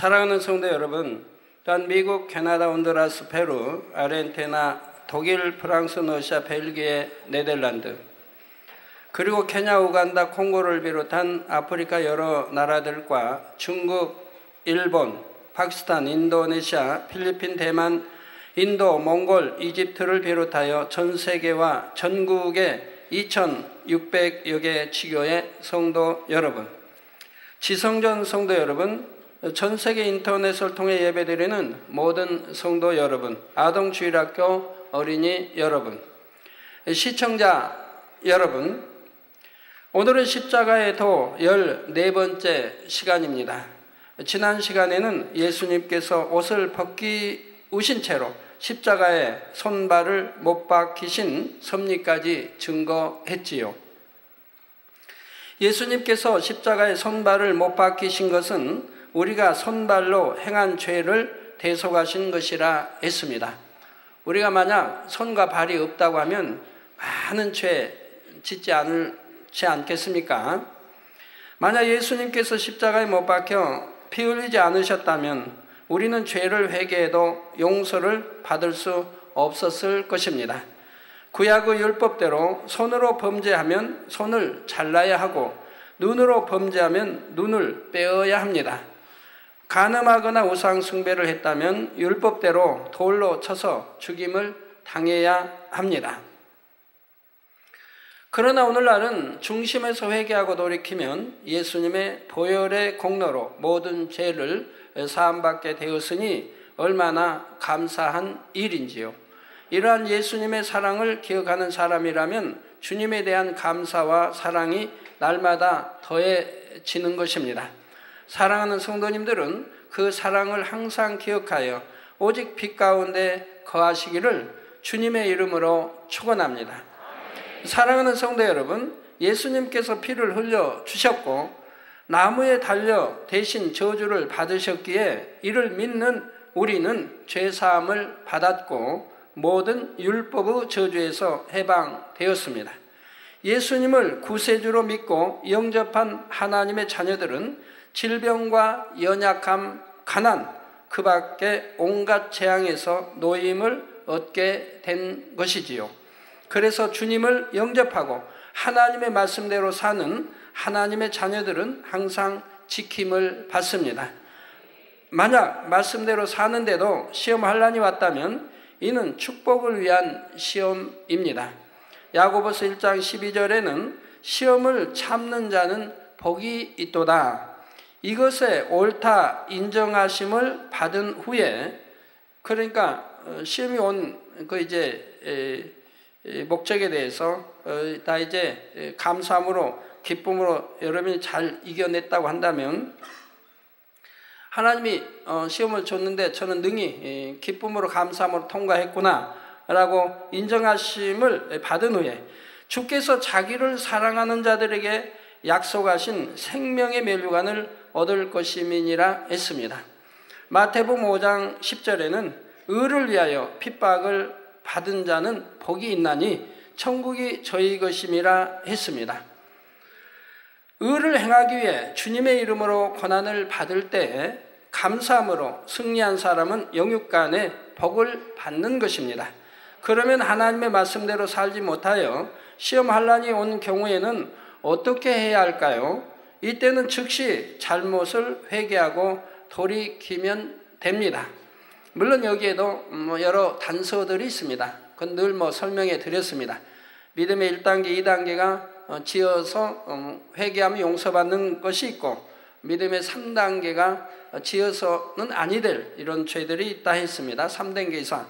사랑하는 성도 여러분, 또한 미국, 캐나다, 온두라스, 페루, 아르헨티나, 독일, 프랑스, 러시아, 벨기에, 네덜란드, 그리고 케냐, 우간다, 콩고를 비롯한 아프리카 여러 나라들과 중국, 일본, 파키스탄, 인도네시아, 필리핀, 대만, 인도, 몽골, 이집트를 비롯하여 전 세계와 전국의 2,600여 개 지교의 성도 여러분, 지성전 성도 여러분, 전 세계 인터넷을 통해 예배드리는 모든 성도 여러분, 아동주일학교 어린이 여러분, 시청자 여러분, 오늘은 십자가의 도 14번째 시간입니다. 지난 시간에는 예수님께서 옷을 벗기우신 채로 십자가에 손발을 못 박히신 섭리까지 증거했지요. 예수님께서 십자가에 손발을 못 박히신 것은 우리가 손발로 행한 죄를 대속하신 것이라 했습니다. 우리가 만약 손과 발이 없다고 하면 많은 죄 짓지 않겠습니까? 만약 예수님께서 십자가에 못 박혀 피 흘리지 않으셨다면 우리는 죄를 회개해도 용서를 받을 수 없었을 것입니다. 구약의 율법대로 손으로 범죄하면 손을 잘라야 하고 눈으로 범죄하면 눈을 빼어야 합니다. 간음하거나 우상 숭배를 했다면 율법대로 돌로 쳐서 죽임을 당해야 합니다. 그러나 오늘날은 중심에서 회개하고 돌이키면 예수님의 보혈의 공로로 모든 죄를 사함받게 되었으니 얼마나 감사한 일인지요. 이러한 예수님의 사랑을 기억하는 사람이라면 주님에 대한 감사와 사랑이 날마다 더해지는 것입니다. 사랑하는 성도님들은 그 사랑을 항상 기억하여 오직 빛 가운데 거하시기를 주님의 이름으로 축원합니다. 사랑하는 성도 여러분, 예수님께서 피를 흘려 주셨고 나무에 달려 대신 저주를 받으셨기에 이를 믿는 우리는 죄사함을 받았고 모든 율법의 저주에서 해방되었습니다. 예수님을 구세주로 믿고 영접한 하나님의 자녀들은 질병과 연약함, 가난, 그 밖에 온갖 재앙에서 노임을 얻게 된 것이지요. 그래서 주님을 영접하고 하나님의 말씀대로 사는 하나님의 자녀들은 항상 지킴을 받습니다. 만약 말씀대로 사는데도 시험 환난이 왔다면 이는 축복을 위한 시험입니다. 야고보서 1장 12절에는 시험을 참는 자는 복이 있도다. 이것에 옳다 인정하심을 받은 후에, 그러니까 시험이 온 그 이제 목적에 대해서 다 이제 감사함으로 기쁨으로 여러분이 잘 이겨냈다고 한다면 하나님이 시험을 줬는데 저는 능히 기쁨으로 감사함으로 통과했구나 라고 인정하심을 받은 후에 주께서 자기를 사랑하는 자들에게 약속하신 생명의 면류관을 얻을 것임이니라 했습니다. 마태복음 5장 10절에는 의를 위하여 핍박을 받은 자는 복이 있나니 천국이 저희 것임이라 했습니다. 의를 행하기 위해 주님의 이름으로 고난을 받을 때 감사함으로 승리한 사람은 영육간에 복을 받는 것입니다. 그러면 하나님의 말씀대로 살지 못하여 시험 환난이 온 경우에는 어떻게 해야 할까요? 이때는 즉시 잘못을 회개하고 돌이키면 됩니다. 물론 여기에도 여러 단서들이 있습니다. 그건 늘 설명해 드렸습니다. 믿음의 1단계, 2단계가 지어서 회개하면 용서받는 것이 있고 믿음의 3단계가 지어서는 아니 될 이런 죄들이 있다 했습니다. 3단계 이상.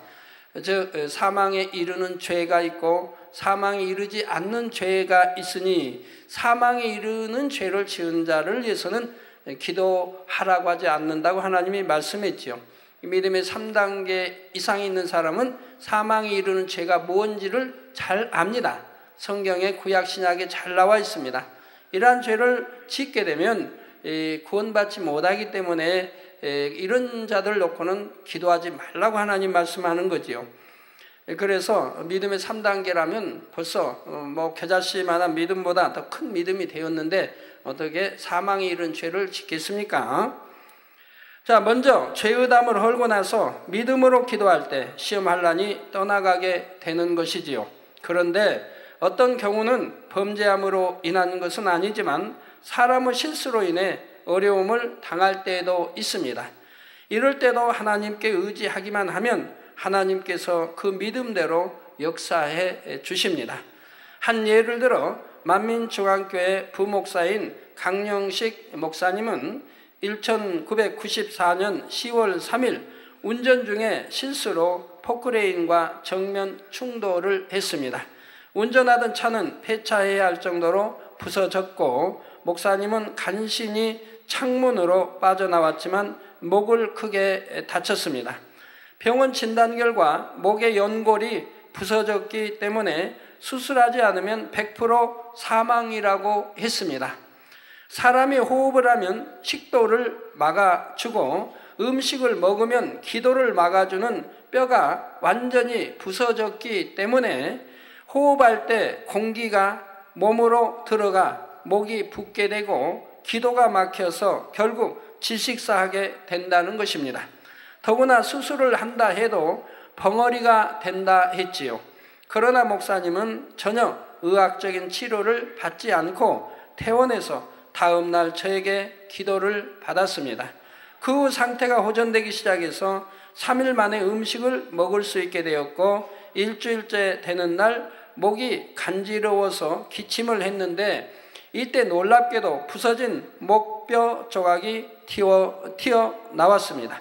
즉 사망에 이르는 죄가 있고 사망에 이르지 않는 죄가 있으니 사망에 이르는 죄를 지은 자를 위해서는 기도하라고 하지 않는다고 하나님이 말씀했지요. 믿음의 3단계 이상에 있는 사람은 사망에 이르는 죄가 뭔지를 잘 압니다. 성경에 구약 신약에 잘 나와 있습니다. 이러한 죄를 짓게 되면 구원받지 못하기 때문에 이런 자들 놓고는 기도하지 말라고 하나님 말씀하는 거지요. 그래서 믿음의 3단계라면 벌써 겨자씨만한 믿음보다 더 큰 믿음이 되었는데 어떻게 사망에 이른 죄를 짓겠습니까? 자, 먼저 죄의담을 헐고 나서 믿음으로 기도할 때 시험 환난이 떠나가게 되는 것이지요. 그런데 어떤 경우는 범죄함으로 인한 것은 아니지만 사람의 실수로 인해 어려움을 당할 때도 있습니다. 이럴 때도 하나님께 의지하기만 하면 하나님께서 그 믿음대로 역사해 주십니다. 한 예를 들어 만민중앙교회 부목사인 강영식 목사님은 1994년 10월 3일 운전 중에 실수로 포크레인과 정면 충돌을 했습니다. 운전하던 차는 폐차해야 할 정도로 부서졌고 목사님은 간신히 창문으로 빠져나왔지만 목을 크게 다쳤습니다. 병원 진단 결과 목의 연골이 부서졌기 때문에 수술하지 않으면 100% 사망이라고 했습니다. 사람이 호흡을 하면 식도를 막아주고 음식을 먹으면 기도를 막아주는 뼈가 완전히 부서졌기 때문에 호흡할 때 공기가 몸으로 들어가 목이 붓게 되고 기도가 막혀서 결국 질식사하게 된다는 것입니다. 더구나 수술을 한다 해도 벙어리가 된다 했지요. 그러나 목사님은 전혀 의학적인 치료를 받지 않고 퇴원해서 다음 날 저에게 기도를 받았습니다. 그 후 상태가 호전되기 시작해서 3일 만에 음식을 먹을 수 있게 되었고 일주일째 되는 날 목이 간지러워서 기침을 했는데 이때 놀랍게도 부서진 목뼈 조각이 튀어나왔습니다.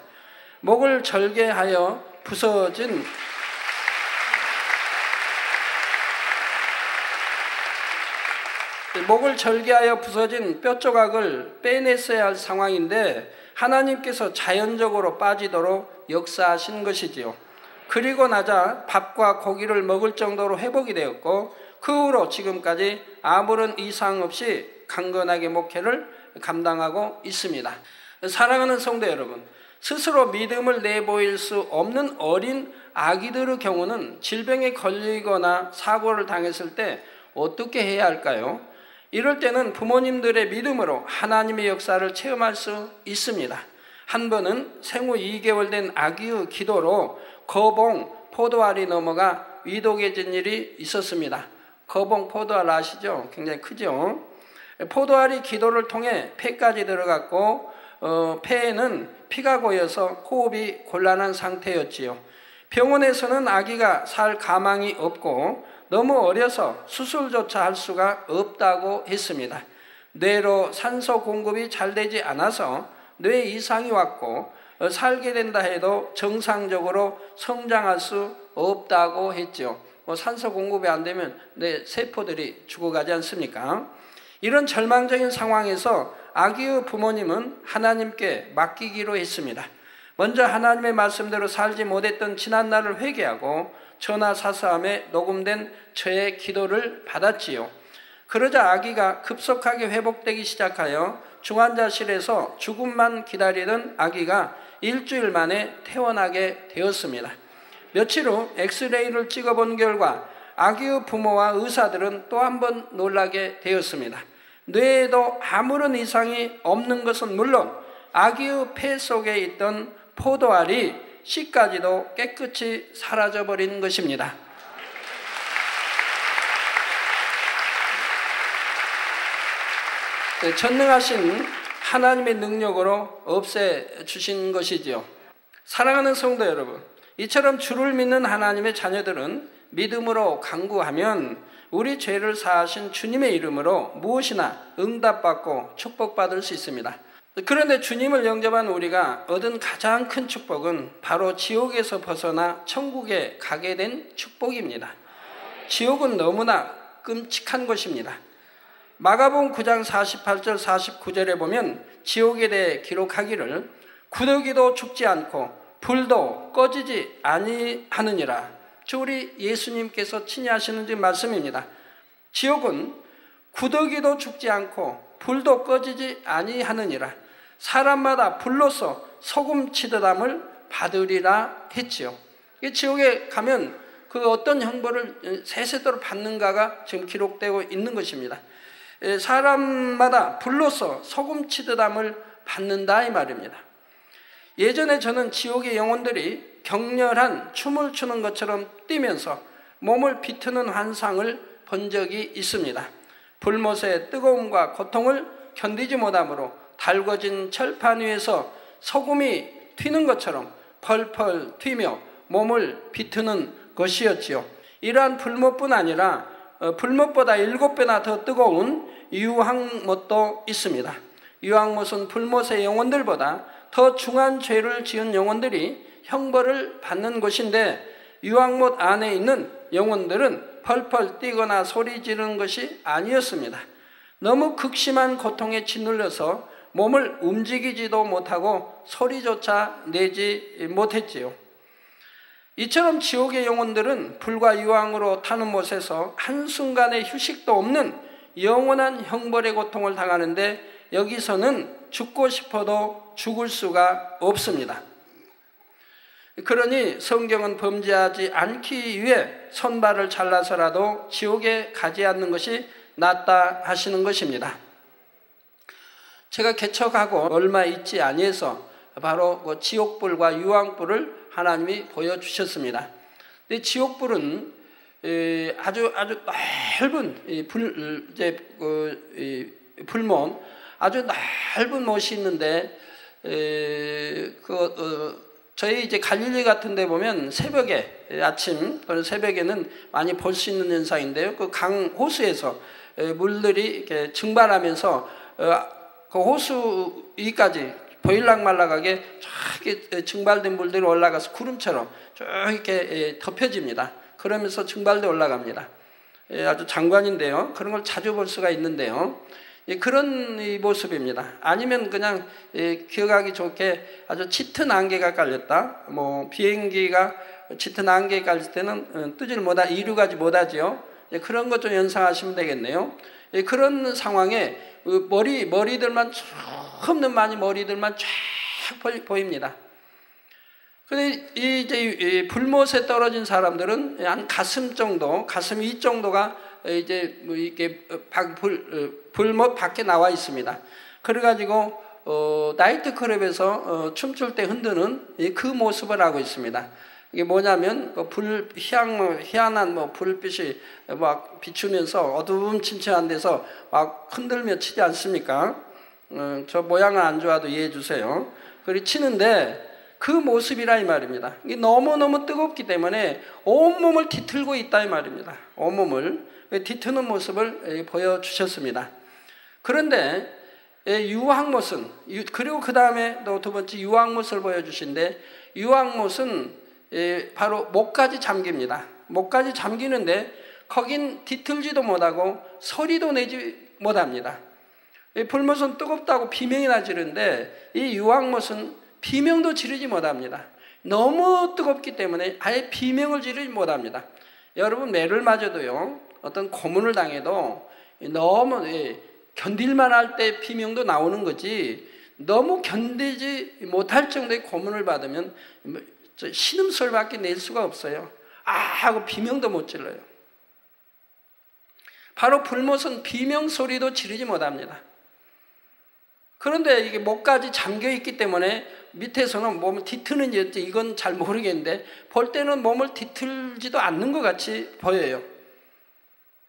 목을 절개하여 부서진 뼈 조각을 빼냈어야 할 상황인데 하나님께서 자연적으로 빠지도록 역사하신 것이지요. 그리고 나자 밥과 고기를 먹을 정도로 회복이 되었고 그 후로 지금까지 아무런 이상 없이 강건하게 목회를 감당하고 있습니다. 사랑하는 성도 여러분, 스스로 믿음을 내보일 수 없는 어린 아기들의 경우는 질병에 걸리거나 사고를 당했을 때 어떻게 해야 할까요? 이럴 때는 부모님들의 믿음으로 하나님의 역사를 체험할 수 있습니다. 한 번은 생후 2개월 된 아기의 기도로 거봉 포도알이 넘어가 위독해진 일이 있었습니다. 거봉 포도알 아시죠? 굉장히 크죠? 포도알이 기도를 통해 폐까지 들어갔고 폐에는 피가 고여서 호흡이 곤란한 상태였지요. 병원에서는 아기가 살 가망이 없고 너무 어려서 수술조차 할 수가 없다고 했습니다. 뇌로 산소 공급이 잘 되지 않아서 뇌 이상이 왔고 살게 된다 해도 정상적으로 성장할 수 없다고 했죠. 산소 공급이 안 되면 뇌 세포들이 죽어가지 않습니까? 이런 절망적인 상황에서 아기의 부모님은 하나님께 맡기기로 했습니다. 먼저 하나님의 말씀대로 살지 못했던 지난날을 회개하고 전화사서함에 녹음된 저의 기도를 받았지요. 그러자 아기가 급속하게 회복되기 시작하여 중환자실에서 죽음만 기다리던 아기가 일주일 만에 퇴원하게 되었습니다. 며칠 후 엑스레이를 찍어본 결과 아기의 부모와 의사들은 또 한 번 놀라게 되었습니다. 뇌에도 아무런 이상이 없는 것은 물론 아기의 폐 속에 있던 포도알이 씨까지도 깨끗이 사라져버린 것입니다. 전능하신 하나님의 능력으로 없애주신 것이지요. 사랑하는 성도 여러분, 이처럼 주를 믿는 하나님의 자녀들은 믿음으로 간구하면 우리 죄를 사하신 주님의 이름으로 무엇이나 응답받고 축복받을 수 있습니다. 그런데 주님을 영접한 우리가 얻은 가장 큰 축복은 바로 지옥에서 벗어나 천국에 가게 된 축복입니다. 지옥은 너무나 끔찍한 것입니다. 마가복음 9장 48절 49절에 보면 지옥에 대해 기록하기를 구더기도 죽지 않고 불도 꺼지지 아니하느니라. 우리 예수님께서 친히 하시는 말씀입니다. 지옥은 구더기도 죽지 않고 불도 꺼지지 아니하느니라. 사람마다 불로서 소금 치듯함을 받으리라 했지요. 지옥에 가면 그 어떤 형벌을 세세토록 받는가가 지금 기록되고 있는 것입니다. 사람마다 불로서 소금 치듯함을 받는다 이 말입니다. 예전에 저는 지옥의 영혼들이 격렬한 춤을 추는 것처럼 뛰면서 몸을 비트는 환상을 본 적이 있습니다. 불못의 뜨거움과 고통을 견디지 못함으로 달궈진 철판 위에서 소금이 튀는 것처럼 펄펄 튀며 몸을 비트는 것이었지요. 이러한 불못뿐 아니라 불못보다 7배나 더 뜨거운 유황못도 있습니다. 유황못은 불못의 영혼들보다 더 중한 죄를 지은 영혼들이 형벌을 받는 곳인데, 유황못 안에 있는 영혼들은 펄펄 뛰거나 소리 지르는 것이 아니었습니다. 너무 극심한 고통에 짓눌려서 몸을 움직이지도 못하고 소리조차 내지 못했지요. 이처럼 지옥의 영혼들은 불과 유황으로 타는 못에서 한순간의 휴식도 없는 영원한 형벌의 고통을 당하는데, 여기서는 죽고 싶어도 죽을 수가 없습니다. 그러니 성경은 범죄하지 않기 위해 손발을 잘라서라도 지옥에 가지 않는 것이 낫다 하시는 것입니다. 제가 개척하고 얼마 있지 아니해서 바로 그 지옥불과 유황불을 하나님이 보여주셨습니다. 근데 지옥불은 아주 넓은 불못, 아주 넓은 못이 있는데, 저희 이제 갈릴리 같은 데 보면 새벽에, 아침 또는 새벽에는 많이 볼 수 있는 현상인데요. 그 강 호수에서 물들이 이렇게 증발하면서 그 호수 위까지 보일락말락하게 쫙 증발된 물들이 올라가서 구름처럼 쭉 이렇게 덮여집니다. 그러면서 증발돼 올라갑니다. 아주 장관인데요. 그런 걸 자주 볼 수가 있는데요. 그런 모습입니다. 아니면 그냥 기억하기 좋게 아주 짙은 안개가 깔렸다. 비행기가 짙은 안개에 깔릴 때는 이륙하지 못하지요. 그런 것 좀 연상하시면 되겠네요. 그런 상황에 머리들만 없는 많이 머리들만 쫙 보입니다. 근데 이제 불못에 떨어진 사람들은 한 가슴 정도, 가슴 위 정도가 이제 이렇게 불못 밖에 나와 있습니다. 그래가지고 나이트 클럽에서 춤출 때 흔드는 그 모습을 하고 있습니다. 이게 뭐냐면 희한한 불빛이 막 비추면서 어두움침침한 데서 막 흔들며 치지 않습니까? 저 모양은 안 좋아도 이해해 주세요. 그리 치는데 그 모습이라 이 말입니다. 이게 너무너무 뜨겁기 때문에 온몸을 뒤틀고 있다 이 말입니다. 온몸을 뒤트는 모습을 보여주셨습니다. 그런데 유황못은, 그리고 그 다음에 또 두 번째 유황못을 보여주신데, 유황못은 바로 목까지 잠깁니다. 목까지 잠기는데 거긴 뒤틀지도 못하고 소리도 내지 못합니다. 불못은 뜨겁다고 비명이나 지르는데 이 유황못은 비명도 지르지 못합니다. 너무 뜨겁기 때문에 아예 비명을 지르지 못합니다. 여러분, 매를 맞아도요, 어떤 고문을 당해도 너무 견딜만 할 때 비명도 나오는 거지, 너무 견디지 못할 정도의 고문을 받으면 신음소리밖에 낼 수가 없어요. 아 하고 비명도 못 질러요. 바로 불못은 비명 소리도 지르지 못합니다. 그런데 이게 목까지 잠겨 있기 때문에 밑에서는 몸을 뒤트는지 이건 잘 모르겠는데 볼 때는 몸을 뒤틀지도 않는 것 같이 보여요.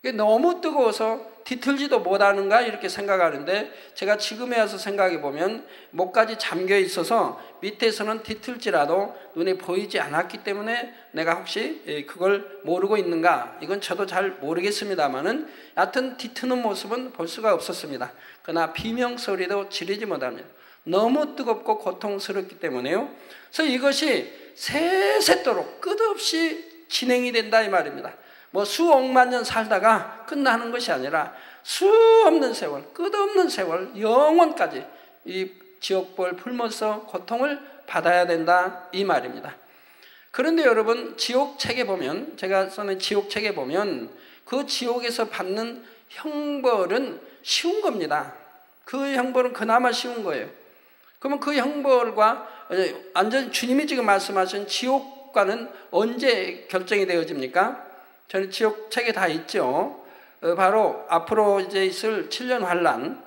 이게 너무 뜨거워서 뒤틀지도 못하는가 이렇게 생각하는데, 제가 지금에 와서 생각해 보면 목까지 잠겨 있어서 밑에서는 뒤틀지라도 눈에 보이지 않았기 때문에 내가 혹시 그걸 모르고 있는가, 이건 저도 잘 모르겠습니다만은 여하튼 뒤트는 모습은 볼 수가 없었습니다. 그러나 비명소리도 지르지 못합니다. 너무 뜨겁고 고통스럽기 때문에요. 그래서 이것이 세세토록 끝없이 진행이 된다 이 말입니다. 수억만 년 살다가 끝나는 것이 아니라 수없는 세월, 끝없는 세월, 영원까지 이 지옥불 불못서 고통을 받아야 된다 이 말입니다. 그런데 여러분, 지옥책에 보면, 제가 써낸 지옥책에 보면 그 지옥에서 받는 형벌은 쉬운 겁니다. 그 형벌은 그나마 쉬운 거예요. 그러면 그 형벌과 완전히 주님이 지금 말씀하신 지옥과는 언제 결정이 되어집니까? 저는 지옥책에 다 있죠. 바로 앞으로 이제 있을 7년 환란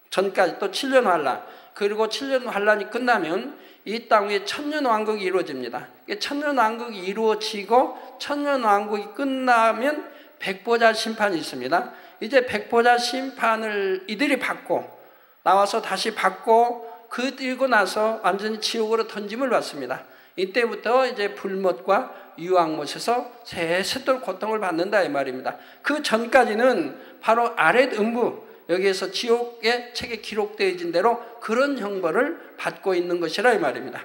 전까지 또 7년 환란, 그리고 7년 환란이 끝나면 이 땅 위에 천년왕국이 이루어집니다. 천년왕국이 이루어지고 천년왕국이 끝나면 백보자 심판이 있습니다. 이제 백보자 심판을 이들이 받고 나와서 다시 받고 그리고 나서 완전히 지옥으로 던짐을 받습니다. 이때부터 이제 불못과 유황못에서 세세토록 고통을 받는다 이 말입니다. 그 전까지는 바로 아렛 음부, 여기에서 지옥의 책에 기록되어진 대로 그런 형벌을 받고 있는 것이라 이 말입니다.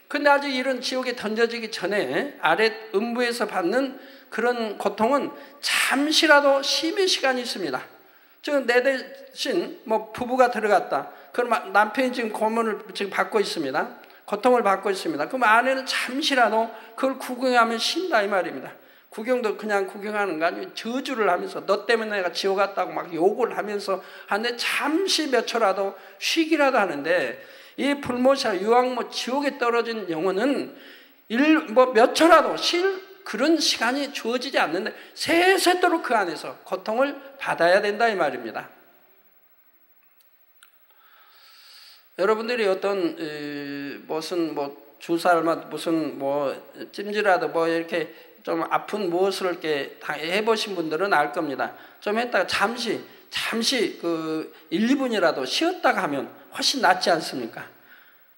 근데 아직 이런 지옥에 던져지기 전에 아렛 음부에서 받는 그런 고통은 잠시라도 쉼의 시간이 있습니다. 지금 내 대신 뭐 부부가 들어갔다. 그럼 남편이 지금 고문을 지금 받고 있습니다. 고통을 받고 있습니다. 그럼 아내는 잠시라도 그걸 구경하면 쉰다 이 말입니다. 구경도 그냥 구경하는 거 아니고 저주를 하면서 너 때문에 내가 지옥 갔다고 막 욕을 하면서 하는데 잠시 몇 초라도 쉬기라도 하는데 이 불못이나 유황못 지옥에 떨어진 영혼은 몇 초라도 쉴 그런 시간이 주어지지 않는데 세세토록 그 안에서 고통을 받아야 된다 이 말입니다. 여러분들이 어떤 무슨 뭐 주사를 무슨 뭐 찜질하듯 뭐 이렇게 좀 아픈 무엇을 이렇게 다 해보신 분들은 알 겁니다. 좀 했다가 잠시 그 1, 2분이라도 쉬었다가 하면 훨씬 낫지 않습니까?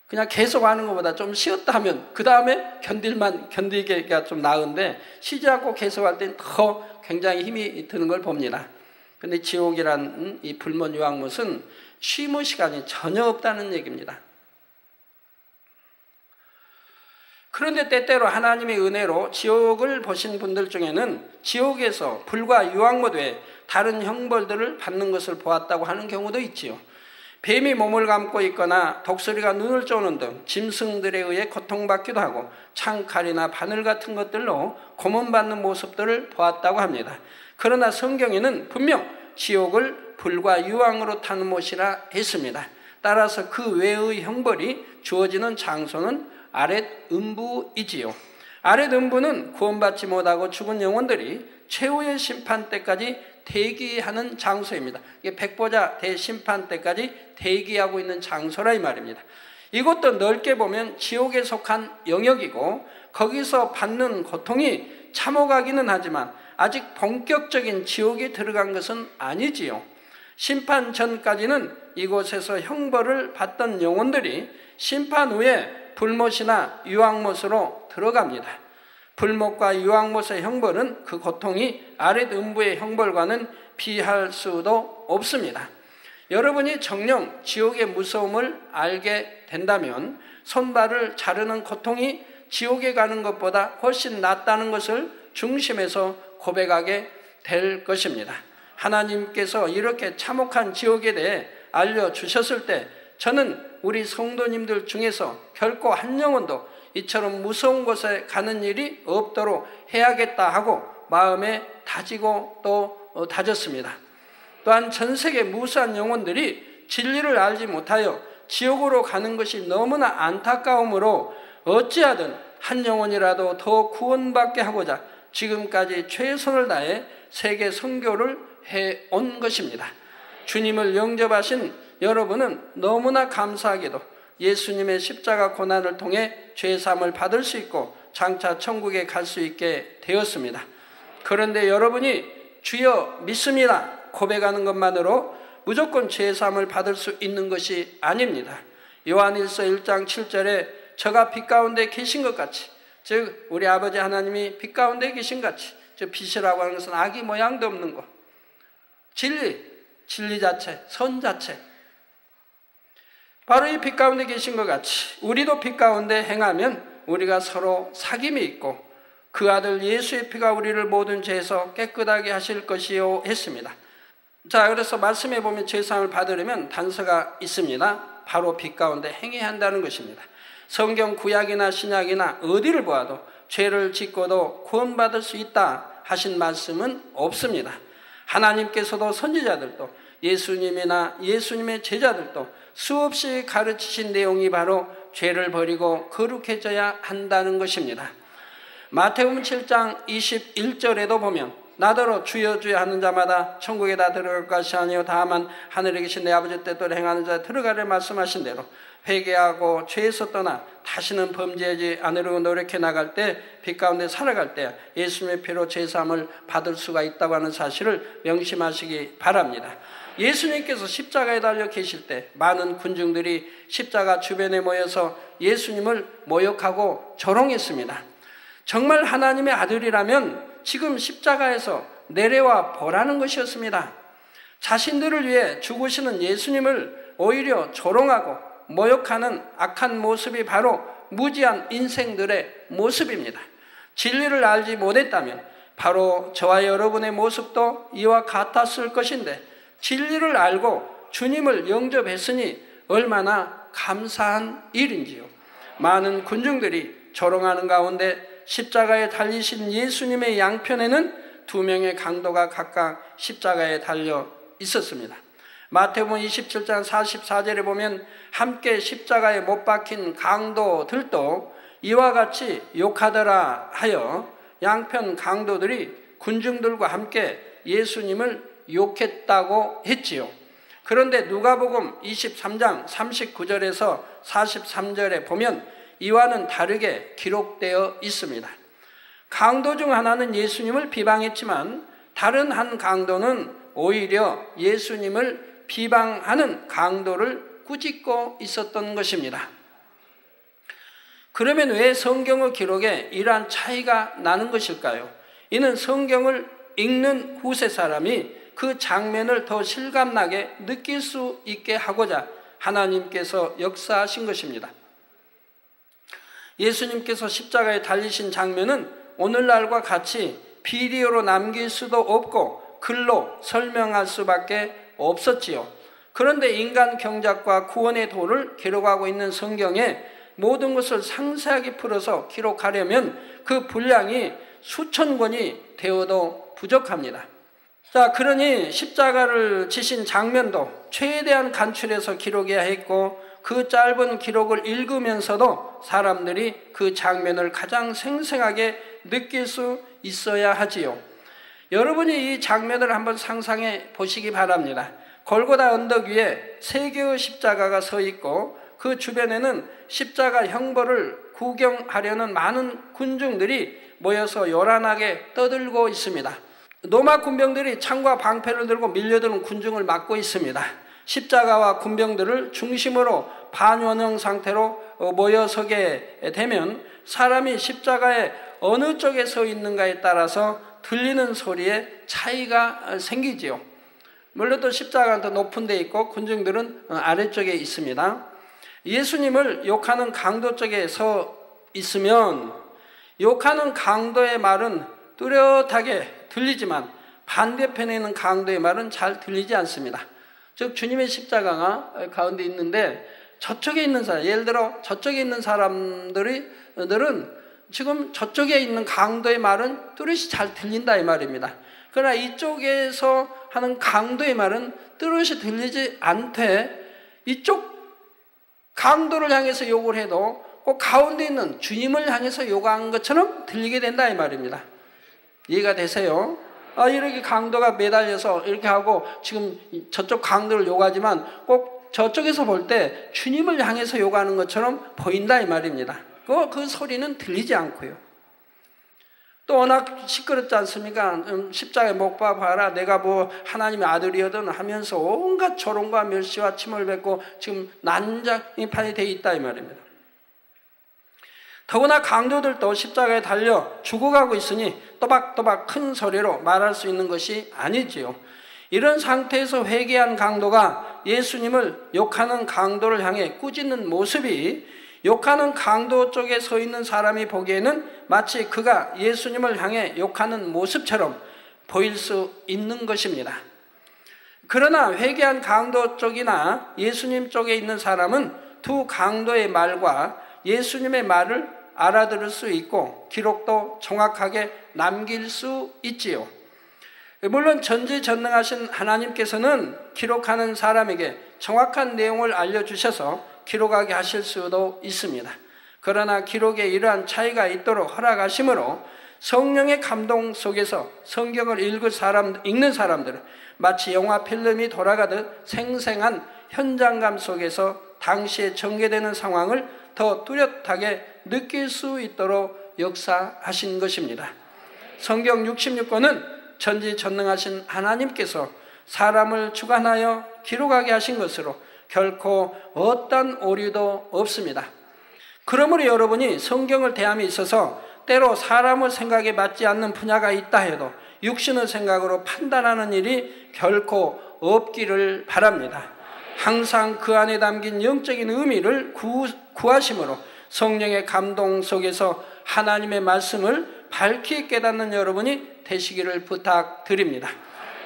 그냥 계속 하는 것보다 좀 쉬었다 하면 그 다음에 견디기가 좀 나은데 쉬지 않고 계속 할 땐 더 굉장히 힘이 드는 걸 봅니다. 근데 지옥이란 이 불못 유황못은 쉼의 시간이 전혀 없다는 얘기입니다. 그런데 때때로 하나님의 은혜로 지옥을 보신 분들 중에는 지옥에서 불과 유황못 외에 다른 형벌들을 받는 것을 보았다고 하는 경우도 있지요. 뱀이 몸을 감고 있거나 독수리가 눈을 쪼는 등 짐승들에 의해 고통받기도 하고 창칼이나 바늘 같은 것들로 고문받는 모습들을 보았다고 합니다. 그러나 성경에는 분명 지옥을 불과 유황으로 타는 못이라 했습니다. 따라서 그 외의 형벌이 주어지는 장소는 아렛 음부이지요. 아렛 음부는 구원받지 못하고 죽은 영혼들이 최후의 심판 때까지 대기하는 장소입니다. 이게 백보자 대심판 때까지 대기하고 있는 장소라 이 말입니다. 이것도 넓게 보면 지옥에 속한 영역이고 거기서 받는 고통이 참혹하기는 하지만 아직 본격적인 지옥에 들어간 것은 아니지요. 심판 전까지는 이곳에서 형벌을 받던 영혼들이 심판 후에 불못이나 유황못으로 들어갑니다. 불못과 유황못의 형벌은 그 고통이 아렛 음부의 형벌과는 비할 수도 없습니다. 여러분이 정녕 지옥의 무서움을 알게 된다면 손발을 자르는 고통이 지옥에 가는 것보다 훨씬 낫다는 것을 중심에서 고백하게 될 것입니다. 하나님께서 이렇게 참혹한 지옥에 대해 알려주셨을 때 저는 우리 성도님들 중에서 결코 한 영혼도 이처럼 무서운 곳에 가는 일이 없도록 해야겠다 하고 마음에 다지고 또 다졌습니다. 또한 전 세계 무수한 영혼들이 진리를 알지 못하여 지옥으로 가는 것이 너무나 안타까우므로 어찌하든 한 영혼이라도 더 구원받게 하고자 지금까지 최선을 다해 세계 선교를 해온 것입니다. 주님을 영접하신 여러분은 너무나 감사하게도 예수님의 십자가 고난을 통해 죄사함을 받을 수 있고 장차 천국에 갈 수 있게 되었습니다. 그런데 여러분이 주여 믿습니다 고백하는 것만으로 무조건 죄사함을 받을 수 있는 것이 아닙니다. 요한일서 1장 7절에 저가 빛 가운데 계신 것 같이, 즉 우리 아버지 하나님이 빛 가운데 계신 같이, 즉 빛이라고 하는 것은 악이 모양도 없는 것, 진리 자체, 선 자체, 바로 이 빛 가운데 계신 것 같이 우리도 빛 가운데 행하면 우리가 서로 사귐이 있고 그 아들 예수의 피가 우리를 모든 죄에서 깨끗하게 하실 것이요 했습니다. 자, 그래서 말씀해 보면 죄사함을 받으려면 단서가 있습니다. 바로 빛 가운데 행해야 한다는 것입니다. 성경 구약이나 신약이나 어디를 보아도 죄를 짓고도 구원받을 수 있다 하신 말씀은 없습니다. 하나님께서도 선지자들도 예수님이나 예수님의 제자들도 수없이 가르치신 내용이 바로 죄를 버리고 거룩해져야 한다는 것입니다. 마태복음 7장 21절에도 보면 나더러 주여 주여 하는 자마다 천국에 다 들어갈 것이 아니요 다만 하늘에 계신 내 아버지 뜻대로 행하는 자 들어가려 말씀하신 대로 회개하고 죄에서 떠나 다시는 범죄하지 않으려고 노력해 나갈 때, 빛 가운데 살아갈 때 예수님의 피로 죄사함을 받을 수가 있다고 하는 사실을 명심하시기 바랍니다. 예수님께서 십자가에 달려 계실 때 많은 군중들이 십자가 주변에 모여서 예수님을 모욕하고 조롱했습니다. 정말 하나님의 아들이라면 지금 십자가에서 내려와 보라는 것이었습니다. 자신들을 위해 죽으시는 예수님을 오히려 조롱하고 모욕하는 악한 모습이 바로 무지한 인생들의 모습입니다. 진리를 알지 못했다면 바로 저와 여러분의 모습도 이와 같았을 것인데, 진리를 알고 주님을 영접했으니 얼마나 감사한 일인지요. 많은 군중들이 조롱하는 가운데 십자가에 달리신 예수님의 양편에는 2명의 강도가 각각 십자가에 달려 있었습니다. 마태복음 27장 44절에 보면 함께 십자가에 못 박힌 강도들도 이와 같이 욕하더라 하여 양편 강도들이 군중들과 함께 예수님을 욕했다고 했지요. 그런데 누가복음 23장 39절에서 43절에 보면 이와는 다르게 기록되어 있습니다. 강도 중 하나는 예수님을 비방했지만 다른 한 강도는 오히려 예수님을 비방하는 강도를 꾸짖고 있었던 것입니다. 그러면 왜 성경의 기록에 이러한 차이가 나는 것일까요? 이는 성경을 읽는 후세 사람이 그 장면을 더 실감나게 느낄 수 있게 하고자 하나님께서 역사하신 것입니다. 예수님께서 십자가에 달리신 장면은 오늘날과 같이 비디오로 남길 수도 없고 글로 설명할 수밖에 없었지요. 그런데 인간 경작과 구원의 도를 기록하고 있는 성경에 모든 것을 상세하게 풀어서 기록하려면 그 분량이 수천 권이 되어도 부족합니다. 자, 그러니 십자가를 지신 장면도 최대한 간추려서 기록해야 했고, 그 짧은 기록을 읽으면서도 사람들이 그 장면을 가장 생생하게 느낄 수 있어야 하지요. 여러분이 이 장면을 한번 상상해 보시기 바랍니다. 골고다 언덕 위에 3개의 십자가가 서 있고 그 주변에는 십자가 형벌을 구경하려는 많은 군중들이 모여서 요란하게 떠들고 있습니다. 로마 군병들이 창과 방패를 들고 밀려드는 군중을 막고 있습니다. 십자가와 군병들을 중심으로 반원형 상태로 모여서게 되면 사람이 십자가에 어느 쪽에 서 있는가에 따라서 들리는 소리에 차이가 생기지요. 물론 또 십자가는 더 높은 데 있고 군중들은 아래쪽에 있습니다. 예수님을 욕하는 강도 쪽에 서 있으면 욕하는 강도의 말은 뚜렷하게 들리지만 반대편에 있는 강도의 말은 잘 들리지 않습니다. 즉 주님의 십자가가 가운데 있는데 저쪽에 있는 사람, 예를 들어 저쪽에 있는 사람들은 지금 저쪽에 있는 강도의 말은 뚜렷이 잘 들린다 이 말입니다. 그러나 이쪽에서 하는 강도의 말은 뚜렷이 들리지 않되 이쪽 강도를 향해서 욕을 해도 꼭 가운데 있는 주님을 향해서 욕한 것처럼 들리게 된다 이 말입니다. 이해가 되세요? 이렇게 강도가 매달려서 이렇게 하고 지금 저쪽 강도를 욕하지만 꼭 저쪽에서 볼 때 주님을 향해서 욕하는 것처럼 보인다 이 말입니다. 그 소리는 들리지 않고요. 또 워낙 시끄럽지 않습니까? 십자가에 못 박아라, 내가 뭐 하나님의 아들이거든 하면서 온갖 조롱과 멸시와 침을 뱉고 지금 난장판이 되어 있다 이 말입니다. 더구나 강도들도 십자가에 달려 죽어가고 있으니 또박또박 큰 소리로 말할 수 있는 것이 아니지요. 이런 상태에서 회개한 강도가 예수님을 욕하는 강도를 향해 꾸짖는 모습이 욕하는 강도 쪽에 서 있는 사람이 보기에는 마치 그가 예수님을 향해 욕하는 모습처럼 보일 수 있는 것입니다. 그러나 회개한 강도 쪽이나 예수님 쪽에 있는 사람은 두 강도의 말과 예수님의 말을 알아들을 수 있고 기록도 정확하게 남길 수 있지요. 물론 전지전능하신 하나님께서는 기록하는 사람에게 정확한 내용을 알려주셔서 기록하게 하실 수도 있습니다. 그러나 기록에 이러한 차이가 있도록 허락하심으로 성령의 감동 속에서 성경을 읽는 사람들은 마치 영화 필름이 돌아가듯 생생한 현장감 속에서 당시에 전개되는 상황을 더 뚜렷하게 느낄 수 있도록 역사하신 것입니다. 성경 66권은 전지전능하신 하나님께서 사람을 주관하여 기록하게 하신 것으로 결코 어떤 오류도 없습니다. 그러므로 여러분이 성경을 대함에 있어서 때로 사람의 생각에 맞지 않는 분야가 있다 해도 육신의 생각으로 판단하는 일이 결코 없기를 바랍니다. 항상 그 안에 담긴 영적인 의미를 구하심으로 성령의 감동 속에서 하나님의 말씀을 밝히 깨닫는 여러분이 되시기를 부탁드립니다.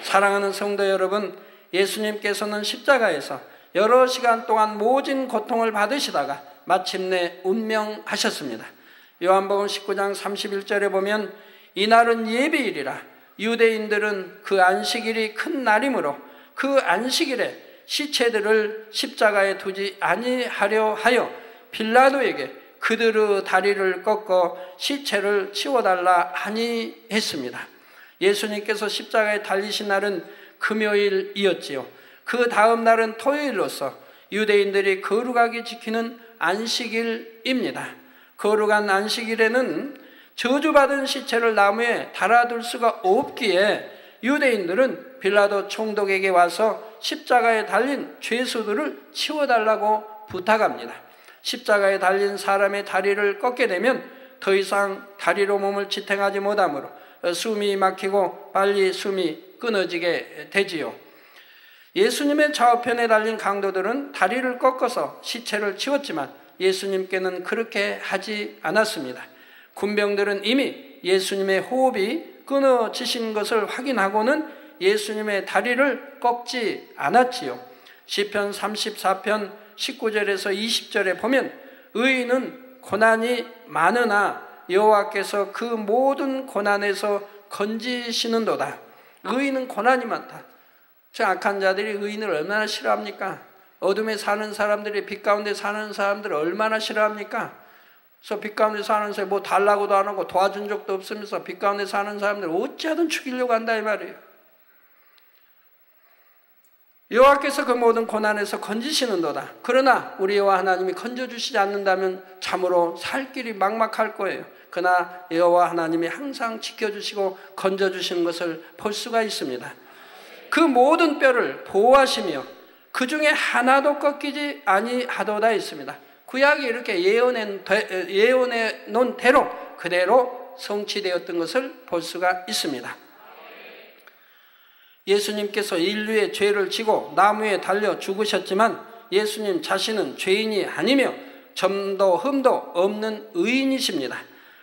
사랑하는 성도 여러분, 예수님께서는 십자가에서 여러 시간 동안 모진 고통을 받으시다가 마침내 운명하셨습니다. 요한복음 19장 31절에 보면 이날은 예배일이라 유대인들은 그 안식일이 큰 날이므로 그 안식일에 시체들을 십자가에 두지 아니하려 하여 빌라도에게 그들의 다리를 꺾어 시체를 치워달라 하니 했습니다. 예수님께서 십자가에 달리신 날은 금요일이었지요. 그 다음 날은 토요일로서 유대인들이 거룩하게 지키는 안식일입니다. 거룩한 안식일에는 저주받은 시체를 나무에 달아둘 수가 없기에 유대인들은 빌라도 총독에게 와서 십자가에 달린 죄수들을 치워달라고 부탁합니다. 십자가에 달린 사람의 다리를 꺾게 되면 더 이상 다리로 몸을 지탱하지 못하므로 숨이 막히고 빨리 숨이 끊어지게 되지요. 예수님의 좌우편에 달린 강도들은 다리를 꺾어서 시체를 치웠지만 예수님께는 그렇게 하지 않았습니다. 군병들은 이미 예수님의 호흡이 끊어지신 것을 확인하고는 예수님의 다리를 꺾지 않았지요. 시편 34편 19절에서 20절에 보면 의인은 고난이 많으나 여호와께서 그 모든 고난에서 건지시는도다. 의인은 고난이 많다. 저 악한 자들이 의인을 얼마나 싫어합니까? 어둠에 사는 사람들이 빛 가운데 사는 사람들을 얼마나 싫어합니까? 그래서 빛 가운데 사는 사람이 뭐 달라고도 안 하고 도와준 적도 없으면서 빛 가운데 사는 사람들을 어찌하든 죽이려고 한다 이 말이에요. 여호와께서 그 모든 고난에서 건지시는도다. 그러나 우리 여호와 하나님이 건져주시지 않는다면 참으로 살 길이 막막할 거예요. 그러나 여호와 하나님이 항상 지켜주시고 건져주시는 것을 볼 수가 있습니다. 그 모든 뼈를 보호하시며 그 중에 하나도 꺾이지 아니하도다 했습니다. 구약이 이렇게 예언해 놓은 대로 그대로 성취되었던 것을 볼 수가 있습니다. 예수님께서 인류의 죄를 지고 나무에 달려 죽으셨지만 예수님 자신은 죄인이 아니며 점도 흠도 없는 의인이십니다.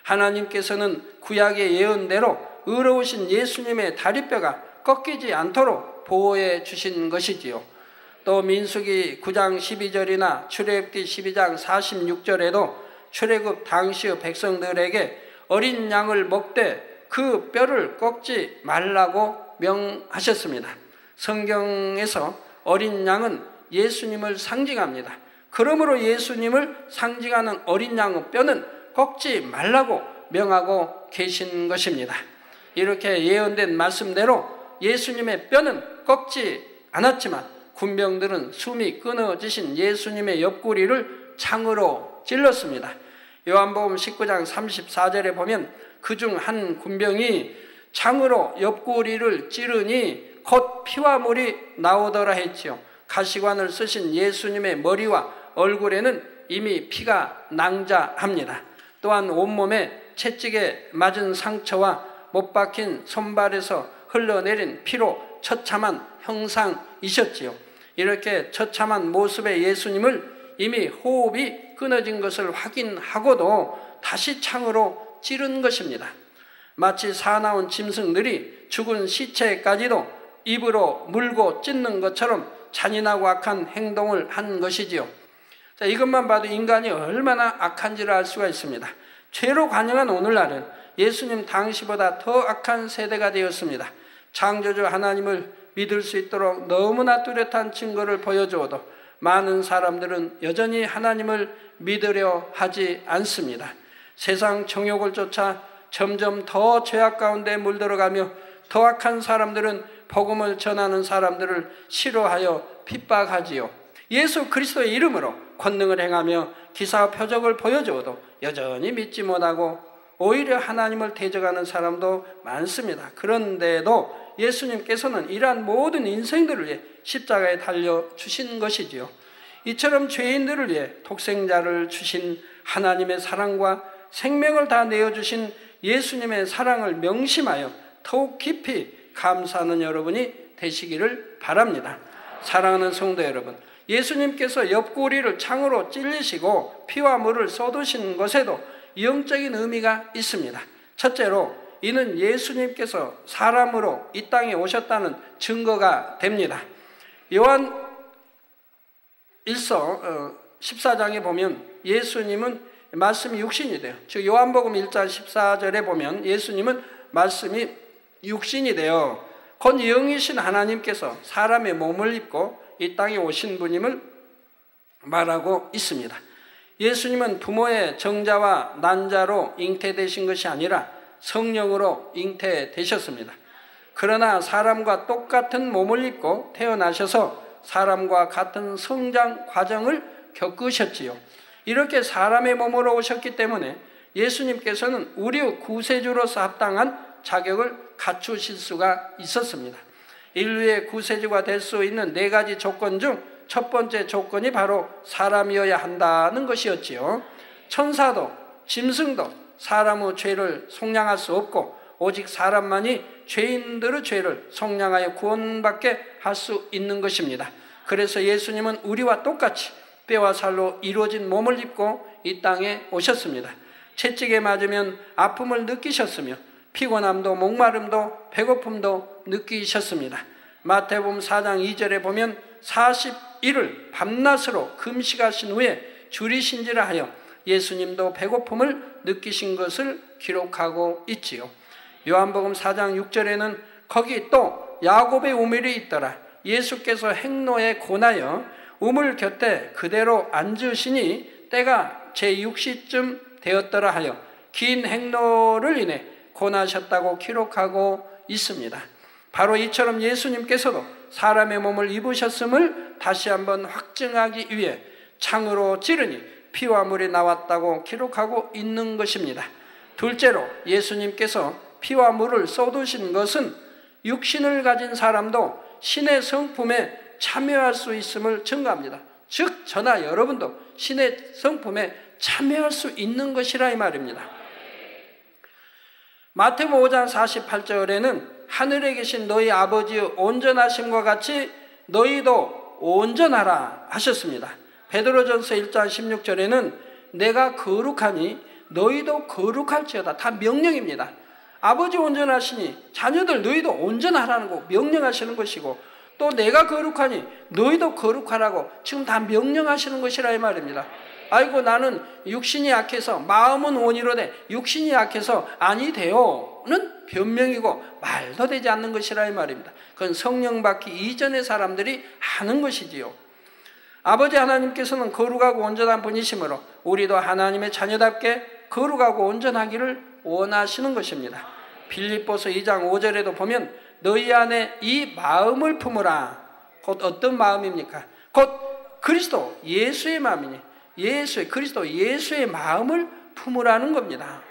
하나님께서는 구약의 예언대로 의로우신 예수님의 다리뼈가 꺾이지 않도록 보호해 주신 것이지요. 또 민수기 9장 12절이나 출애굽기 12장 46절에도 출애굽 당시의 백성들에게 어린 양을 먹되 그 뼈를 꺾지 말라고 명하셨습니다. 성경에서 어린 양은 예수님을 상징합니다. 그러므로 예수님을 상징하는 어린 양의 뼈는 꺾지 말라고 명하고 계신 것입니다. 이렇게 예언된 말씀대로 예수님의 뼈는 꺾지 않았지만 군병들은 숨이 끊어지신 예수님의 옆구리를 창으로 찔렀습니다. 요한복음 19장 34절에 보면 그중 한 군병이 창으로 옆구리를 찌르니 곧 피와 물이 나오더라 했지요. 가시관을 쓰신 예수님의 머리와 얼굴에는 이미 피가 낭자합니다. 또한 온몸에 채찍에 맞은 상처와 못 박힌 손발에서 흘러내린 피로 처참한 형상이셨지요. 이렇게 처참한 모습의 예수님을 이미 호흡이 끊어진 것을 확인하고도 다시 창으로 찌른 것입니다. 마치 사나운 짐승들이 죽은 시체까지도 입으로 물고 찢는 것처럼 잔인하고 악한 행동을 한 것이지요. 자, 이것만 봐도 인간이 얼마나 악한지를 알 수가 있습니다. 죄로 관영한 오늘날은 예수님 당시보다 더 악한 세대가 되었습니다. 창조주 하나님을 믿을 수 있도록 너무나 뚜렷한 증거를 보여주어도 많은 사람들은 여전히 하나님을 믿으려 하지 않습니다. 세상 정욕을 쫓아 점점 더 죄악 가운데 물들어가며 더 악한 사람들은 복음을 전하는 사람들을 싫어하여 핍박하지요. 예수 그리스도의 이름으로 권능을 행하며 기사와 표적을 보여주어도 여전히 믿지 못하고 오히려 하나님을 대적하는 사람도 많습니다. 그런데도 예수님께서는 이러한 모든 인생들을 위해 십자가에 달려주신 것이지요. 이처럼 죄인들을 위해 독생자를 주신 하나님의 사랑과 생명을 다 내어주신 예수님의 사랑을 명심하여 더욱 깊이 감사하는 여러분이 되시기를 바랍니다. 사랑하는 성도 여러분, 예수님께서 옆구리를 창으로 찔리시고 피와 물을 쏟으신 것에도 영적인 의미가 있습니다. 첫째로 이는 예수님께서 사람으로 이 땅에 오셨다는 증거가 됩니다. 요한 1서 14장에 보면 예수님은 말씀이 육신이 돼요. 즉 요한복음 1장 14절에 보면 예수님은 말씀이 육신이 되어 곧 영이신 하나님께서 사람의 몸을 입고 이 땅에 오신 분임을 말하고 있습니다. 예수님은 부모의 정자와 난자로 잉태되신 것이 아니라 성령으로 잉태되셨습니다. 그러나 사람과 똑같은 몸을 입고 태어나셔서 사람과 같은 성장 과정을 겪으셨지요. 이렇게 사람의 몸으로 오셨기 때문에 예수님께서는 우리 구세주로서 합당한 자격을 갖추실 수가 있었습니다. 인류의 구세주가 될 수 있는 4가지 조건 중 첫 번째 조건이 바로 사람이어야 한다는 것이었지요. 천사도 짐승도 사람의 죄를 속량할 수 없고 오직 사람만이 죄인들의 죄를 속량하여 구원받게 할 수 있는 것입니다. 그래서 예수님은 우리와 똑같이 뼈와 살로 이루어진 몸을 입고 이 땅에 오셨습니다. 채찍에 맞으면 아픔을 느끼셨으며 피곤함도 목마름도 배고픔도 느끼셨습니다. 마태복음 4장 2절에 보면 40일을 밤낮으로 금식하신 후에 줄이신지라 하여 예수님도 배고픔을 느끼신 것을 기록하고 있지요. 요한복음 4장 6절에는 거기 또 야곱의 우물이 있더라. 예수께서 행로에 고나여 우물 곁에 그대로 앉으시니 때가 제6시쯤 되었더라 하여 긴 행로를 인해 고나셨다고 기록하고 있습니다. 바로 이처럼 예수님께서도 사람의 몸을 입으셨음을 다시 한번 확증하기 위해 창으로 찌르니 피와 물이 나왔다고 기록하고 있는 것입니다. 둘째로 예수님께서 피와 물을 쏟으신 것은 육신을 가진 사람도 신의 성품에 참여할 수 있음을 증거합니다. 즉 저나 여러분도 신의 성품에 참여할 수 있는 것이라 이 말입니다. 마태복음 5장 48절에는 하늘에 계신 너희 아버지의 온전하심과 같이 너희도 온전하라 하셨습니다. 베드로전서 1장 16절에는 내가 거룩하니 너희도 거룩할지어다. 다 명령입니다. 아버지 온전하시니 자녀들 너희도 온전하라는 거 명령하시는 것이고 또 내가 거룩하니 너희도 거룩하라고 지금 다 명령하시는 것이라 이 말입니다. 아이고 나는 육신이 약해서 마음은 온이로되 육신이 약해서 아니 되어는 변명이고 말도 되지 않는 것이라 이 말입니다. 그건 성령 받기 이전의 사람들이 하는 것이지요. 아버지 하나님께서는 거룩하고 온전한 분이시므로 우리도 하나님의 자녀답게 거룩하고 온전하기를 원하시는 것입니다. 빌립보서 2장 5절에도 보면 너희 안에 이 마음을 품으라. 곧 어떤 마음입니까? 곧 그리스도 예수의 마음이니 그리스도 예수의 마음을 품으라는 겁니다.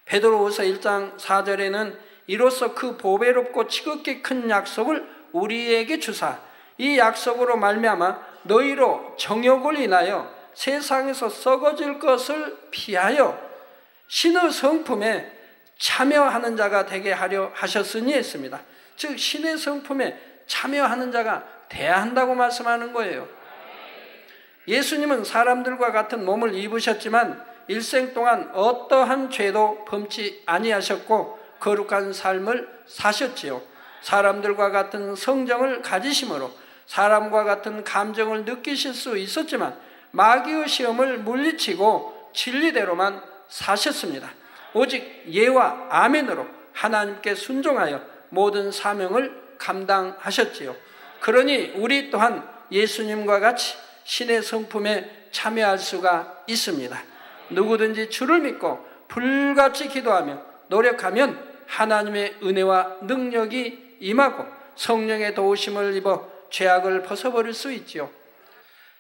베드로후서 1장 4절에는 이로써 그 보배롭고 지극히 큰 약속을 우리에게 주사 이 약속으로 말미암아 너희로 정욕을 인하여 세상에서 썩어질 것을 피하여 신의 성품에 참여하는 자가 되게 하려 하셨으니 했습니다. 즉 신의 성품에 참여하는 자가 돼야 한다고 말씀하는 거예요. 예수님은 사람들과 같은 몸을 입으셨지만 일생 동안 어떠한 죄도 범치 아니하셨고 거룩한 삶을 사셨지요. 사람들과 같은 성정을 가지심으로 사람과 같은 감정을 느끼실 수 있었지만 마귀의 시험을 물리치고 진리대로만 사셨습니다. 오직 예와 아멘으로 하나님께 순종하여 모든 사명을 감당하셨지요. 그러니 우리 또한 예수님과 같이 신의 성품에 참여할 수가 있습니다. 누구든지 주를 믿고 불같이 기도하며 노력하면 하나님의 은혜와 능력이 임하고 성령의 도우심을 입어 죄악을 벗어버릴 수 있지요.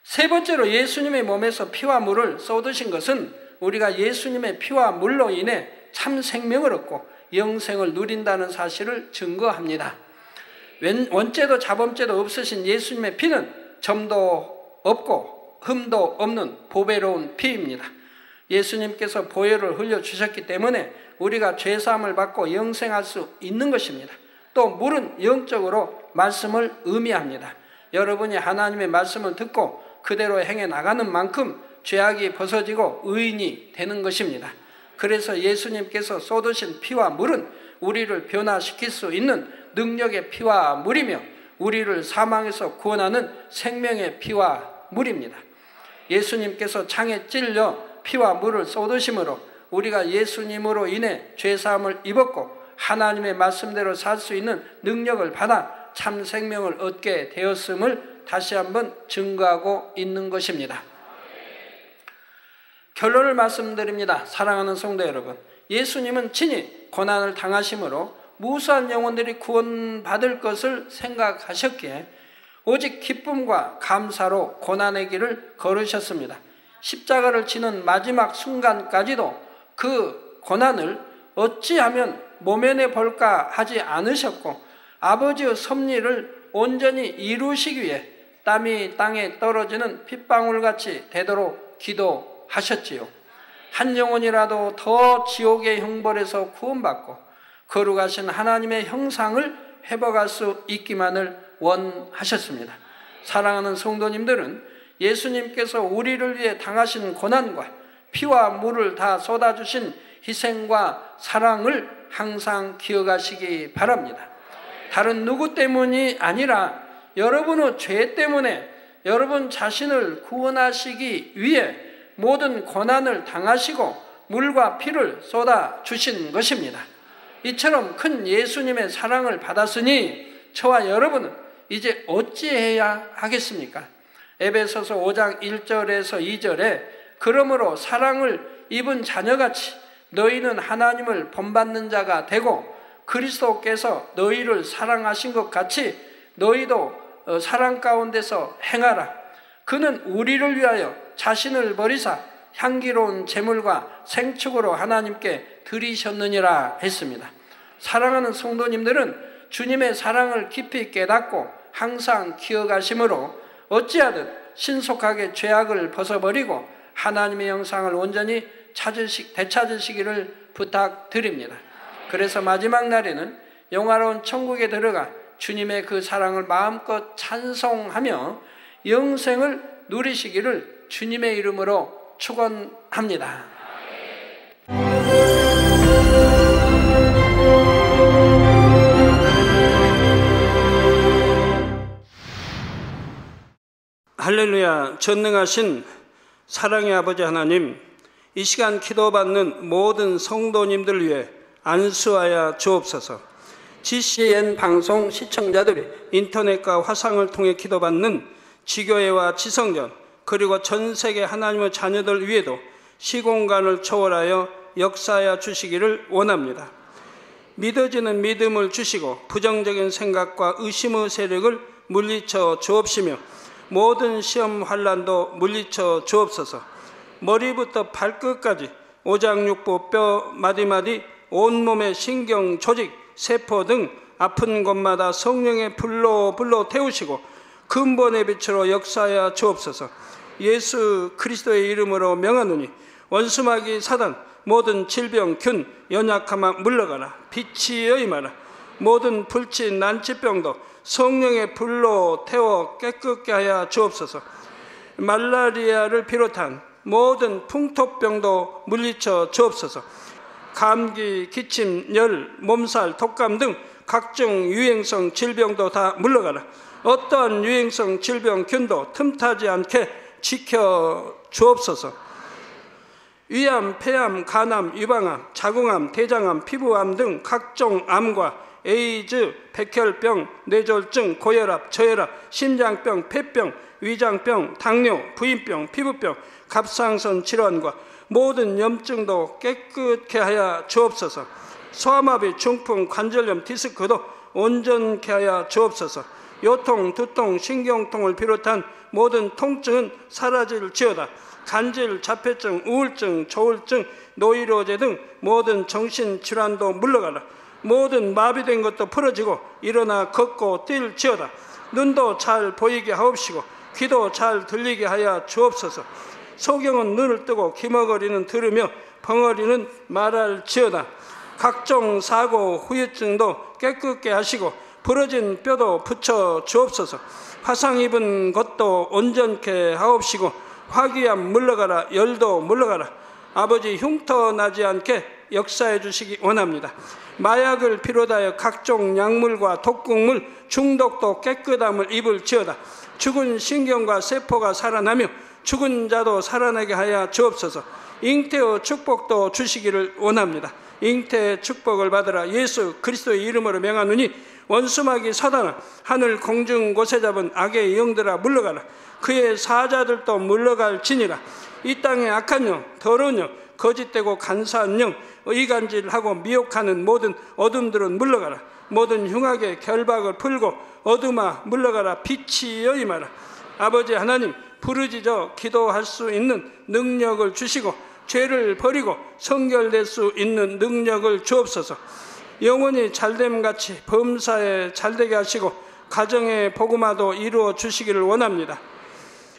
세 번째로 예수님의 몸에서 피와 물을 쏟으신 것은 우리가 예수님의 피와 물로 인해 참 생명을 얻고 영생을 누린다는 사실을 증거합니다. 원죄도 자범죄도 없으신 예수님의 피는 점도 없고 흠도 없는 보배로운 피입니다. 예수님께서 보혈을 흘려주셨기 때문에 우리가 죄사함을 받고 영생할 수 있는 것입니다. 또 물은 영적으로 말씀을 의미합니다. 여러분이 하나님의 말씀을 듣고 그대로 행해 나가는 만큼 죄악이 벗어지고 의인이 되는 것입니다. 그래서 예수님께서 쏟으신 피와 물은 우리를 변화시킬 수 있는 능력의 피와 물이며 우리를 사망에서 구원하는 생명의 피와 물입니다. 예수님께서 창에 찔려 피와 물을 쏟으심으로 우리가 예수님으로 인해 죄사함을 입었고 하나님의 말씀대로 살 수 있는 능력을 받아 참 생명을 얻게 되었음을 다시 한번 증거하고 있는 것입니다. 결론을 말씀드립니다. 사랑하는 성도 여러분, 예수님은 친히 고난을 당하심으로 무수한 영혼들이 구원받을 것을 생각하셨기에 오직 기쁨과 감사로 고난의 길을 걸으셨습니다. 십자가를 지는 마지막 순간까지도 그 고난을 어찌하면 모면해 볼까 하지 않으셨고 아버지의 섭리를 온전히 이루시기 위해 땀이 땅에 떨어지는 핏방울같이 되도록 기도하셨지요. 한 영혼이라도 더 지옥의 형벌에서 구원받고 거룩하신 하나님의 형상을 회복할 수 있기만을 원하셨습니다. 사랑하는 성도님들은 예수님께서 우리를 위해 당하신 고난과 피와 물을 다 쏟아주신 희생과 사랑을 항상 기억하시기 바랍니다. 다른 누구 때문이 아니라 여러분의 죄 때문에 여러분 자신을 구원하시기 위해 모든 고난을 당하시고 물과 피를 쏟아주신 것입니다. 이처럼 큰 예수님의 사랑을 받았으니 저와 여러분은 이제 어찌해야 하겠습니까? 에베소서 5장 1절에서 2절에 그러므로 사랑을 입은 자녀같이 너희는 하나님을 본받는 자가 되고 그리스도께서 너희를 사랑하신 것 같이 너희도 사랑 가운데서 행하라. 그는 우리를 위하여 자신을 버리사 향기로운 제물과 생축으로 하나님께 드리셨느니라 했습니다. 사랑하는 성도님들은 주님의 사랑을 깊이 깨닫고 항상 기억하심으로 어찌하든 신속하게 죄악을 벗어버리고 하나님의 형상을 온전히 되찾으시기를 부탁드립니다. 그래서 마지막 날에는 영화로운 천국에 들어가 주님의 그 사랑을 마음껏 찬송하며 영생을 누리시기를 주님의 이름으로 축원합니다. 할렐루야. 전능하신 사랑의 아버지 하나님, 이 시간 기도받는 모든 성도님들 위해 안수하여 주옵소서. GCN 방송 시청자들이 인터넷과 화상을 통해 기도받는 지교회와 지성전 그리고 전 세계 하나님의 자녀들 위에도 시공간을 초월하여 역사하여 주시기를 원합니다. 믿어지는 믿음을 주시고 부정적인 생각과 의심의 세력을 물리쳐 주옵시며 모든 시험 환난도 물리쳐 주옵소서. 머리부터 발끝까지 오장육부 뼈 마디마디 온몸의 신경 조직 세포 등 아픈 곳마다 성령의 불로 태우시고 근본의 빛으로 역사하여 주옵소서. 예수 그리스도의 이름으로 명하노니 원수마귀 사단 모든 질병 균 연약함아 물러가라. 빛이여 임하라. 모든 불치 난치병도 성령의 불로 태워 깨끗게 하여 주옵소서. 말라리아를 비롯한 모든 풍토병도 물리쳐 주옵소서. 감기, 기침, 열, 몸살, 독감 등 각종 유행성 질병도 다 물러가라. 어떠한 유행성 질병 균도 틈타지 않게 지켜 주옵소서. 위암, 폐암, 간암, 유방암, 자궁암, 대장암, 피부암 등 각종 암과 에이즈, 백혈병, 뇌졸중, 고혈압, 저혈압, 심장병, 폐병, 위장병, 당뇨, 부인병, 피부병, 갑상선 질환과 모든 염증도 깨끗게 하여 주옵소서. 소아마비, 중풍, 관절염, 디스크도 온전케 하여 주옵소서. 요통, 두통, 신경통을 비롯한 모든 통증은 사라질지어다. 간질, 자폐증, 우울증, 조울증, 노이로제 등 모든 정신질환도 물러가라. 모든 마비된 것도 풀어지고 일어나 걷고 뛸지어다. 눈도 잘 보이게 하옵시고 귀도 잘 들리게 하여 주옵소서. 소경은 눈을 뜨고 기머거리는 들으며 벙어리는 말할지어다. 각종 사고, 후유증도 깨끗게 하시고 부러진 뼈도 붙여 주옵소서. 화상 입은 것도 온전케 하옵시고 화기암 물러가라. 열도 물러가라. 아버지 흉터 나지 않게 역사해 주시기 원합니다. 마약을 비롯하여 각종 약물과 독극물, 중독도 깨끗함을 입을지어다. 죽은 신경과 세포가 살아나며 죽은 자도 살아나게 하여 주옵소서. 잉태의 축복도 주시기를 원합니다. 잉태의 축복을 받으라. 예수 그리스도의 이름으로 명하노니 원수마귀 사단아, 하늘 공중 곳에 잡은 악의 영들아 물러가라. 그의 사자들도 물러갈지니라. 이 땅의 악한 영, 더러운 영, 거짓되고 간사한 영, 의간질하고 미혹하는 모든 어둠들은 물러가라. 모든 흉악의 결박을 풀고 어둠아 물러가라. 빛이여 임하라. 아버지 하나님, 부르짖어 기도할 수 있는 능력을 주시고 죄를 버리고 성결될 수 있는 능력을 주옵소서. 영원히 잘됨같이 범사에 잘되게 하시고 가정의 복음화도 이루어 주시기를 원합니다.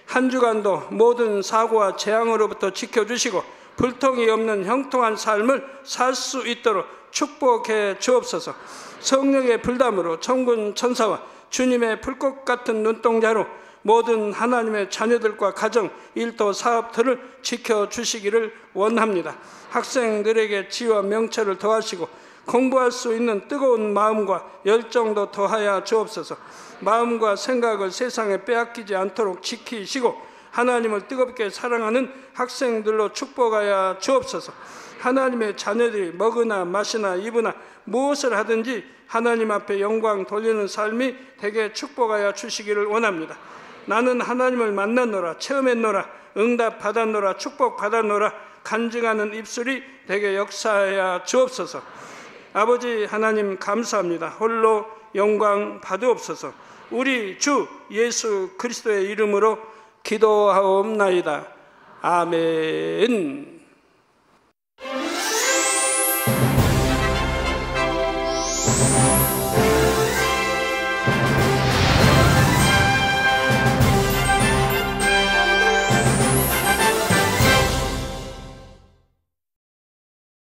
한 주간도 모든 사고와 재앙으로부터 지켜주시고 불통이 없는 형통한 삶을 살 수 있도록 축복해 주옵소서. 성령의 불담으로 천군 천사와 주님의 불꽃 같은 눈동자로 모든 하나님의 자녀들과 가정, 일도, 사업들을 지켜주시기를 원합니다. 학생들에게 지혜와 명철을 더하시고 공부할 수 있는 뜨거운 마음과 열정도 더하여 주옵소서. 마음과 생각을 세상에 빼앗기지 않도록 지키시고 하나님을 뜨겁게 사랑하는 학생들로 축복하여 주옵소서. 하나님의 자녀들이 먹으나 마시나 입으나 무엇을 하든지 하나님 앞에 영광 돌리는 삶이 되게 축복하여 주시기를 원합니다. 나는 하나님을 만났노라, 체험했노라, 응답 받았노라, 축복 받았노라 간증하는 입술이 되게 역사하여 주옵소서. 아버지 하나님 감사합니다. 홀로 영광 받으옵소서. 우리 주 예수 그리스도의 이름으로 기도하옵나이다. 아멘.